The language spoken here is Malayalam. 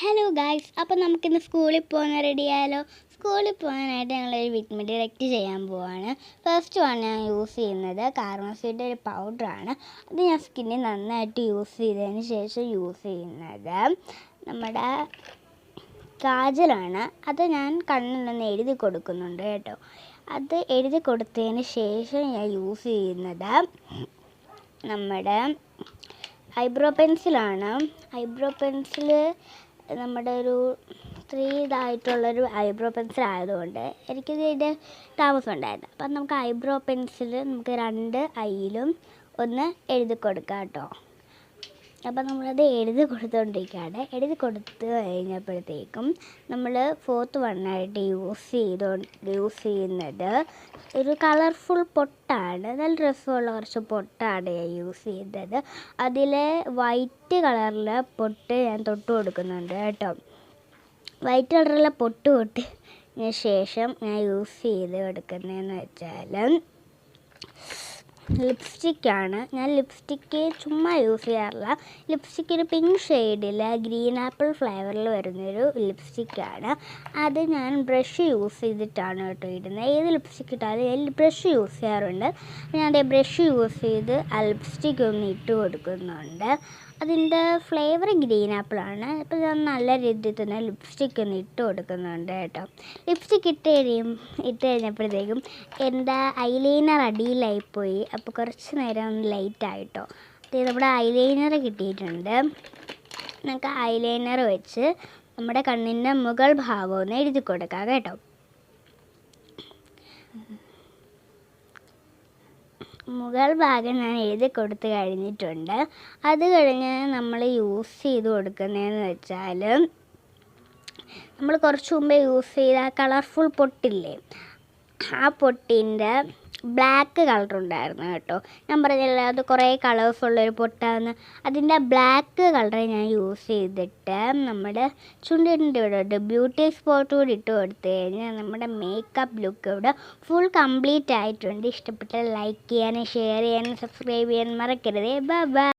ഹലോ ഗായ്സ്, അപ്പോൾ നമുക്കിന്ന് സ്കൂളിൽ പോകാൻ റെഡിയായാലോ? സ്കൂളിൽ പോകാനായിട്ട് ഞങ്ങളൊരു വിറ്റമിൻ ഡിറക്റ്റ് ചെയ്യാൻ പോവാണ്. ഫസ്റ്റ് വൺ ഞാൻ യൂസ് ചെയ്യുന്നത് കാർമസിയുടെ ഒരു പൗഡറാണ്. അത് ഞാൻ സ്കിന്നിൽ നന്നായിട്ട് യൂസ് ചെയ്തതിന് ശേഷം യൂസ് ചെയ്യുന്നത് നമ്മുടെ കാജലാണ്. അത് ഞാൻ കണ്ണിലൊന്ന് എഴുതി കൊടുക്കുന്നുണ്ട് കേട്ടോ. അത് എഴുതി കൊടുത്തതിന് ശേഷം ഞാൻ യൂസ് ചെയ്യുന്നത് നമ്മുടെ ഐബ്രോ പെൻസിലാണ്. ഐബ്രോ പെൻസിൽ നമ്മുടെ ഒരു 3 ഇതായിട്ടുള്ളൊരു ഐബ്രോ പെൻസിൽ ആയതുകൊണ്ട് എനിക്കിതിൻ്റെ താമസമുണ്ടായിരുന്നു. അപ്പം നമുക്ക് ഐബ്രോ പെൻസിൽ നമുക്ക് 2 ഐയിലും ഒന്ന് എഴുതി കൊടുക്കാം കേട്ടോ. അപ്പം നമ്മളത് എഴുതി കൊടുത്തുകൊണ്ടിരിക്കുകയാണ്. എഴുതി കൊടുത്ത് കഴിഞ്ഞപ്പോഴത്തേക്കും നമ്മൾ 4th വണ്ണായിട്ട് യൂസ് ചെയ്യുന്നത് ഒരു കളർഫുൾ പൊട്ടാണ്. നല്ല രസമുള്ള കുറച്ച് പൊട്ടാണ് ഞാൻ യൂസ് ചെയ്യുന്നത്. അതിൽ വൈറ്റ് കളറിലെ പൊട്ട് ഞാൻ തൊട്ട് കൊടുക്കുന്നുണ്ട് കേട്ടോ. വൈറ്റ് കളറിലെ പൊട്ടിന് ശേഷം ഞാൻ യൂസ് ചെയ്ത് കൊടുക്കുന്നതെന്ന് വെച്ചാൽ ലിപ്സ്റ്റിക്കാണ്. ഞാൻ ലിപ്സ്റ്റിക്ക് ചുമ്മാ യൂസ് ചെയ്യാറില്ല. ലിപ്സ്റ്റിക്ക് ഒരു പിങ്ക് ഷെയ്ഡിൽ ഗ്രീൻ ആപ്പിൾ ഫ്ലേവറിൽ വരുന്നൊരു ലിപ്സ്റ്റിക്കാണ്. അത് ഞാൻ ബ്രഷ് യൂസ് ചെയ്തിട്ടാണ് കേട്ടോ ഇടുന്നത്. ഏത് ലിപ്സ്റ്റിക്ക് ഇട്ടാലും ഞാൻ ബ്രഷ് യൂസ് ചെയ്യാറുണ്ട്. ഞാൻ അതേ ബ്രഷ് യൂസ് ചെയ്ത് ആ ലിപ്സ്റ്റിക്ക് ഒന്ന് ഇട്ട് കൊടുക്കുന്നുണ്ട്. അതിൻ്റെ ഫ്ലേവർ ഗ്രീൻ ആപ്പിളാണ്. അപ്പോൾ ഞാൻ നല്ല രീതിയിൽ തന്നെ ലിപ്സ്റ്റിക്ക് ഒന്ന് ഇട്ട് കൊടുക്കുന്നുണ്ട് കേട്ടോ. ലിപ്സ്റ്റിക്ക് ഇട്ട് കഴിഞ്ഞപ്പോഴത്തേക്കും എൻ്റെ ഐലൈനർ അടിയിലായിപ്പോയി. അപ്പോൾ കുറച്ച് നേരം ഒന്ന് ലൈറ്റായിട്ടോ. നമ്മുടെ ഐലൈനർ കിട്ടിയിട്ടുണ്ട്. നമുക്ക് ഐലൈനർ വെച്ച് നമ്മുടെ കണ്ണിൻ്റെ മുകൾ ഭാഗം ഒന്ന് എഴുതി കൊടുക്കാം കേട്ടോ. മുകൾ ഭാഗം ഞാൻ എഴുതി കൊടുത്ത് കഴിഞ്ഞിട്ടുണ്ട്. അത് കഴിഞ്ഞ് നമ്മൾ യൂസ് ചെയ്ത് കൊടുക്കുന്നതെന്ന് വെച്ചാൽ നമ്മൾ കുറച്ച് മുമ്പേ യൂസ് ചെയ്ത കളർഫുൾ പൊട്ടില്ലേ, ആ പൊട്ടിൻ്റെ ബ്ലാക്ക് കളറുണ്ടായിരുന്നു കേട്ടോ. ഞാൻ പറഞ്ഞില്ല അത് കുറേ കളേഴ്സുള്ളൊരു പൊട്ടാന്ന്. അതിൻ്റെ ബ്ലാക്ക് കളർ ഞാൻ യൂസ് ചെയ്തിട്ട് നമ്മുടെ ചുണ്ടിൻ്റെ ഇവിടെ ബ്യൂട്ടി സ്പോട്ട് കൂടി ഇട്ട് കൊടുത്തു കഴിഞ്ഞാൽ നമ്മുടെ മേക്കപ്പ് ലുക്ക് ഇവിടെ ഫുൾ കംപ്ലീറ്റ് ആയിട്ടുണ്ട്. ഇഷ്ടപ്പെട്ടാൽ ലൈക്ക് ചെയ്യാനും ഷെയർ ചെയ്യാനും സബ്സ്ക്രൈബ് ചെയ്യാനും മറക്കരുതേ. Bye bye.